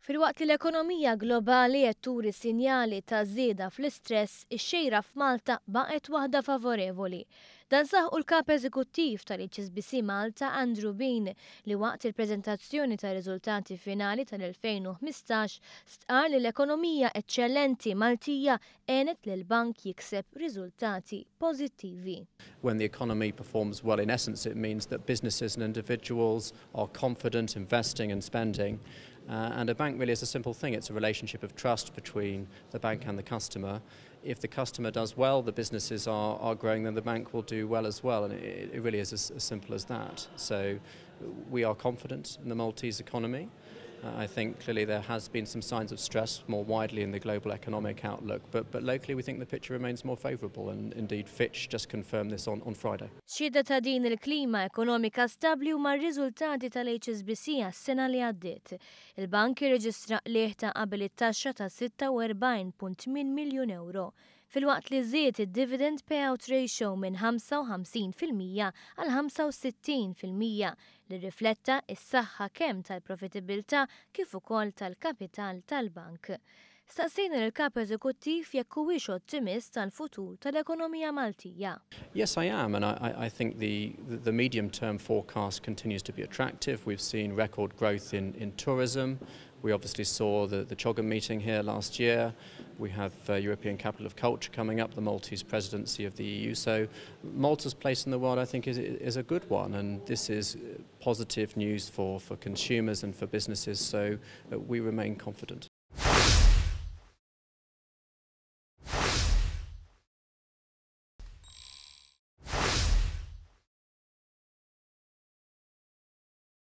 Filwaqt li l-ekonomija globali qed turi sinjali ta' żieda fl-istress, ix-xejra f'Malta baqgħet waħda favorevoli. Dan saħħu l-kap eżekuttiv tal-HSBC Malta Andrew Beane li waqt il-preżentazzjoni tar-riżultati finali tal-2015 stqar li l-ekonomija eċċellenti Maltija għenet lil bank jikseb riżultati pożittivi. When the economy performs well, in essence, it means that businesses and individuals are confident investing and spending. And a bank really is a simple thing. It's a relationship of trust between the bank and the customer. If the customer does well, the businesses are growing, then the bank will do well as well. And it really is as simple as that. So we are confident in the Maltese economy. I think clearly there has been some signs of stress more widely in the global economic outlook, but locally we think the picture remains more favourable, and indeed Fitch just confirmed this on Friday. Xhieda ta' din il-klima ekonomika stabbli huma r-riżultati tal-HSBC għas-sena li għaddiet. Il-bank irreġistra qlieħ ta' qabel it-taxxa ta' 46.8 miljun euro. Filwaqt li żied id-dividend payout ratio minn 55% għal 65% li rifletta s-saħħa kemm tal-profitabilità kif ukoll tal-kapital tal-bank. Staqsejna l-kap eżekuttiv jekk huwiex ottimist tal-futur tal-ekonomija Maltija. Yes, I am, and I think the medium-term forecast continues to be attractive. We've seen record growth in tourism. We obviously saw the CHOGM meeting here last year. We have European Capital of Culture coming up, the Maltese presidency of the EU. So Malta's place in the world, I think, is a good one, and this is positive news for consumers and for businesses, so we remain confident.